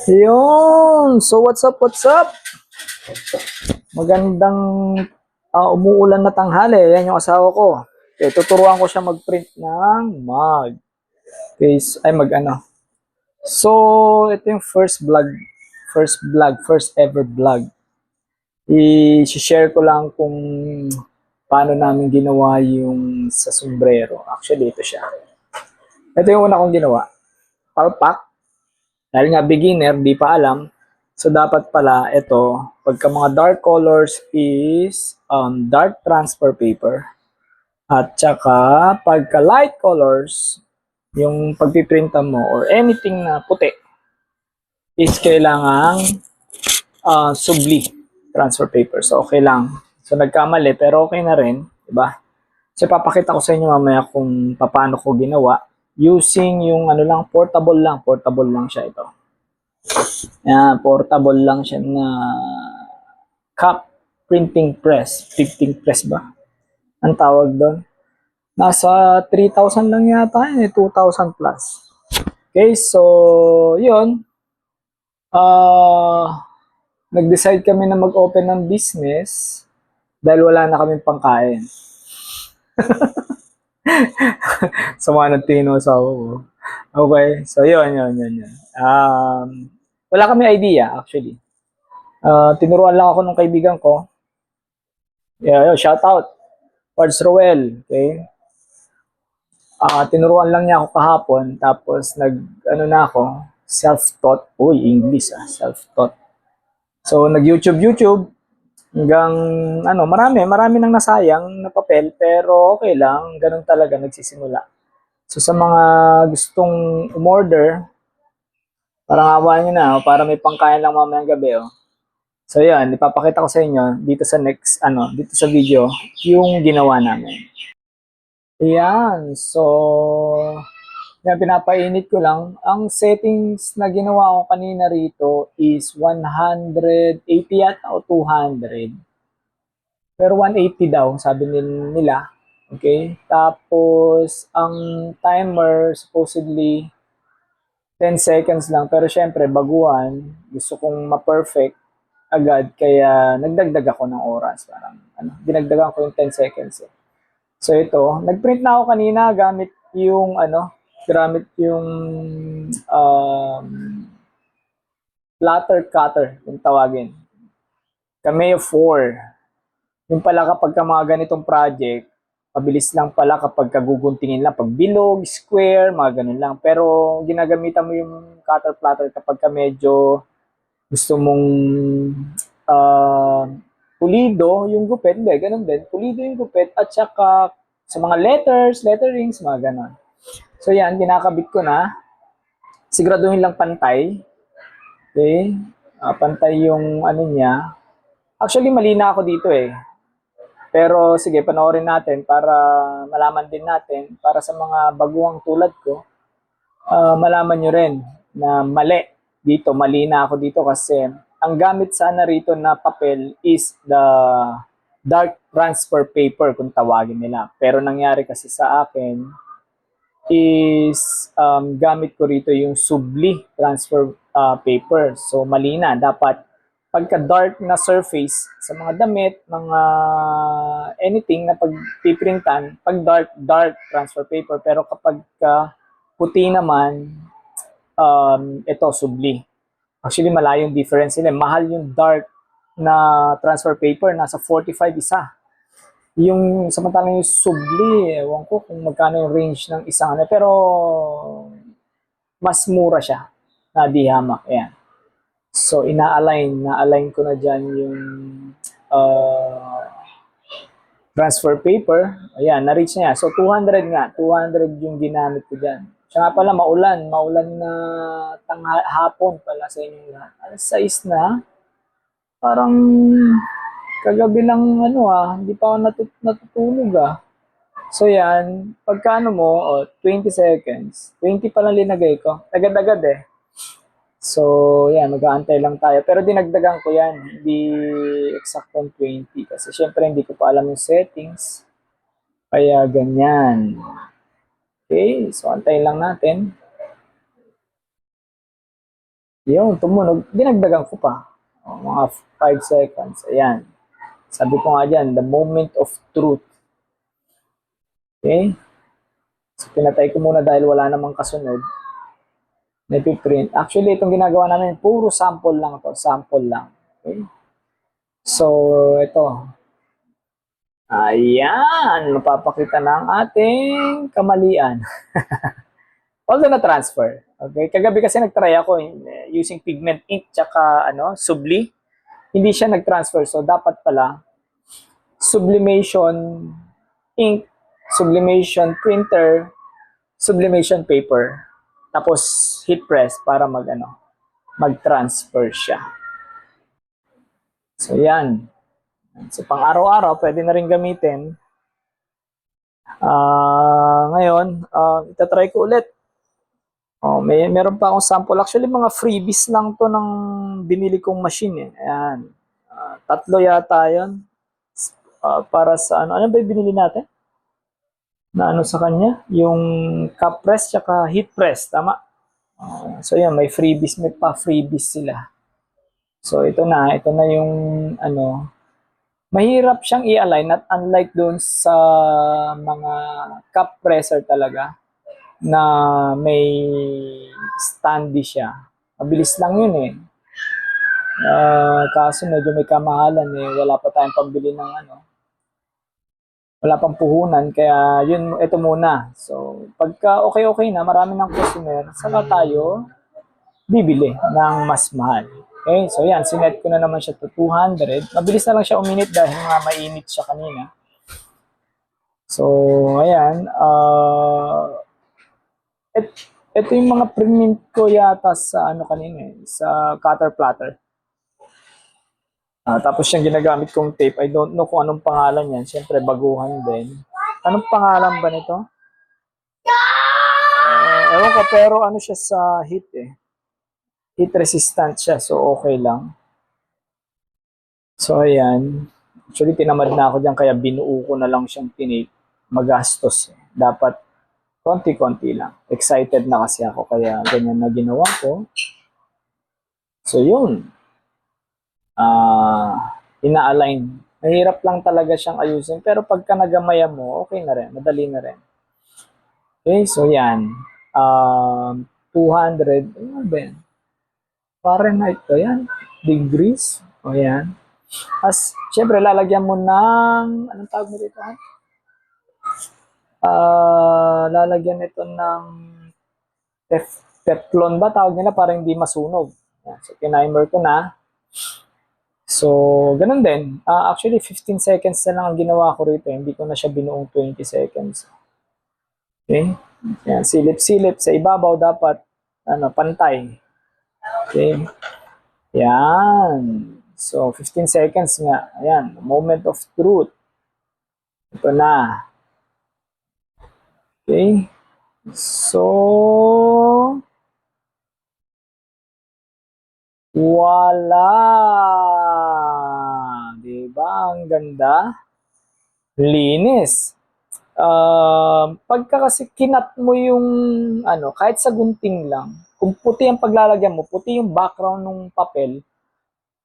Yun! So what's up, what's up? Magandang umuulan na tanghali. Yan yung asawa ko. Okay, tuturuan ko siya mag-print ng mug. Okay, So, ito yung first ever vlog. I-share ko lang kung paano namin ginawa yung sa sombrero. Actually, ito siya. Ito yung una kong ginawa. Palpak. Dahil nga beginner, di pa alam. So dapat pala ito, pagka mga dark colors is dark transfer paper. At saka pagka light colors, yung pagpiprinta mo or anything na puti is kailangang subli transfer paper. So okay lang. So nagkamali pero okay na rin, di ba? So papakita ko sa inyo mamaya kung paano ko ginawa using yung portable lang siya ito. Yan, portable lang siya na cup printing press ba? Ang tawag doon. Nasa 3,000 lang yata yun, 2,000 plus. Okay, so, yun. Nag-decide kami na mag-open ng business dahil wala na kaming pangkain. Sama ng tino sa ako. Okay, so yun. Wala kami idea actually. Tinuruan lang ako ng kaibigan ko. Yeah, shout out. Pards Roel, okay? Tinuruan lang niya ako kahapon, tapos ako, self-taught. Uy, English self-taught. So, YouTube, hanggang, marami nang nasayang na papel, pero okay lang, ganun talaga, nagsisimula. So, sa mga gustong umorder, parang awa nyo na, para may pangkain lang mamayang gabi, oh. So, yan, ipapakita ko sa inyo, dito sa video, yung ginawa namin. Ayan, so yan, pinapainit ko lang. Ang settings na ginawa ko kanina rito is 180 yata o 200. Pero 180 daw, sabi nila. Okay? Tapos, ang timer supposedly 10 seconds lang. Pero syempre, baguhan. Gusto kong ma-perfect agad. Kaya nagdagdag ako ng oras. Dinagdagan ko yung 10 seconds. So ito, nagprint na ako kanina gamit yung um, platter cutter, kung tawagin. Cameo 4. Yung pala kapag mga ganitong project, mabilis lang pala kapag kaguguntingin lang. Pag bilog, square, mga ganun lang. Pero ginagamitan mo yung cutter platter kapag medyo gusto mong uh, pulido yung gupit. Hindi, ganun din. Pulido yung gupit at saka sa mga letterings, mga ganun. So yan, kinakabit ko na. Siguraduhin lang pantay. Okay? Pantay yung niya. Actually, mali na ako dito eh. Pero sige, panoorin natin para malaman din natin, para sa mga baguhang tulad ko, malaman nyo rin na mali na ako dito kasi ang gamit sana rito na papel is the dark transfer paper kung tawagin nila. Pero nangyari kasi sa akin is gamit ko rito yung subli transfer paper. So mali na, dapat pagka dark na surface sa mga damit, mga anything na pagpiprintan, pag dark transfer paper, pero kapag puti naman, ito subli. Actually malayong difference sila. Mahal yung dark na transfer paper, nasa 45 isa. Yung samantalang yung subli, ewan ko kung magkano yung range ng isang pero mas mura siya na di hamak. Ayan. So, na-align ko na dyan yung uh, transfer paper. Ayan, na-reach niya. So, 200 nga. 200 yung ginamit ko dyan. Siya nga pala, maulan. Maulan na hapon pala sa inyo lahat. Alas 6 na. Parang kagabi lang hindi pa ako natutulog So yan, pagkano mo, 20 seconds. 20 pa lang linagay ko. Agad-agad eh. So, yan, mag-aantay lang tayo. Pero dinagdagan ko yan, hindi exactong 20. Kasi syempre hindi ko pa alam yung settings. Kaya ganyan. Okay, so antayin lang natin. Yung tumunog, dinagdagan ko pa. Mga 5 seconds. Ayan. Sabi ko nga dyan, the moment of truth. Okay? So, pinatay ko muna dahil wala namang kasunod. Napiprint. Actually, itong ginagawa namin, puro sample lang to. Sample lang. Okay? So, ito. Ayan. Mapapakita ng ating kamalian. Although na-transfer. Okay? Kagabi kasi nag-try ako using pigment ink tsaka subli. Hindi siya nag-transfer. So, dapat pala sublimation ink, sublimation printer, sublimation paper. Tapos heat press para mag-transfer siya. So, yan. So, pang araw-araw, pwede na rin gamitin. Ngayon, itatry ko ulit. Meron pa akong sample. Actually, mga freebies lang to ng binili kong machine. Ayan. 3 yata yun. Para sa ano ba yung binili natin? Na sa kanya? Yung cup press tsaka heat press. Tama? So, yan. May freebies. May pa freebies sila. So, ito na yung mahirap siyang i-align at unlike doon sa mga cup presser talaga na may standy siya. Mabilis lang yun eh. Kaso medyo may kamahalan eh. Wala pa tayong pambili ng wala pang puhunan. Kaya yun, ito muna. So, pagka okay na, marami ng customer, saka tayo bibili ng mas mahal. Okay, so yan, sinet ko na naman siya to 200. Mabilis na lang siya uminit dahil nga mainit siya kanina. So, ayan. Ito yung mga print ko yata sa kanina sa cutter platter. Tapos yung ginagamit kong tape, I don't know kung anong pangalan yan. Siyempre, baguhan din. Anong pangalan ba nito? Ewan ko, pero siya sa heat eh. Heat resistant siya, so okay lang. So, ayan. Actually, tinamad na ako dyan, kaya binuo ko na lang siyang tinape. Magastos. Dapat konti-konti lang. Excited na kasi ako, kaya ganyan na ginawa ko. So, yun. Ina-align. Mahirap lang talaga siyang ayusin, pero pagka nagamaya mo, okay na rin. Madali na rin. Okay, so yan. 200. Ano ba yan? Fahrenheit to yan. Degrees. O yan. As, syempre, lalagyan mo ng, anong tawag mo dito? Lalagyan ito ng Teflon ba? Tawag nila para hindi masunog. Yan. So, tinimer ko na. So, ganun din. Actually, 15 seconds na lang ang ginawa ko rito. Hindi ko na siya binuong 20 seconds. Okay? Yan. Silip-silip. Sa ibabaw dapat, pantay. Okay? Yan. So, 15 seconds nga. Ayan. Moment of truth. Ito na. Okay? So, wala. Diba? Ang ganda. Linis. Pagka kasi kinat mo yung kahit sa gunting lang, kung puti ang paglalagyan mo, puti yung background ng papel,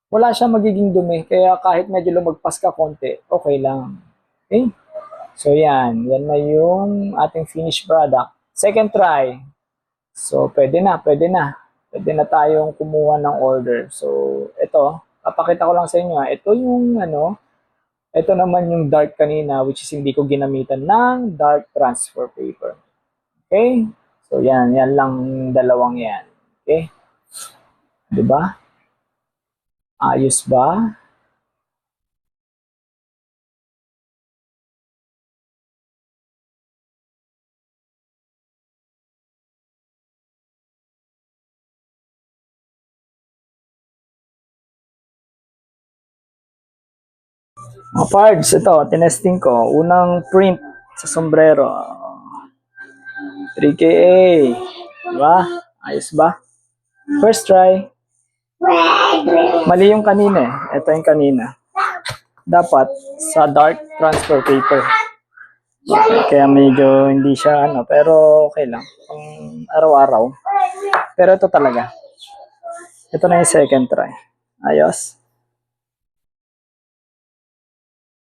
wala siyang magiging dumi. Kaya kahit medyo lumagpas ka konti, okay lang. Okay? So yan na yung ating finished product. Second try. So pwede na. Pwede na tayong kumuha ng order. So ito, papakita ko lang sa inyo. Ito yung ito naman yung dark kanina, which is hindi ko ginamitan ng dark transfer paper. Okay? So yan lang dalawang yan. Okay? 'Di ba? Ayos ba? Mga parts, ito, tinesting ko. Unang print sa sombrero. 3KA. Diba? Ayos ba? First try. Mali yung kanina eh. Ito yung kanina. Dapat sa dark transfer paper. Okay, kaya medyo hindi siya pero okay lang. Pang araw-araw. Pero ito talaga. Ito na yung second try. Ayos.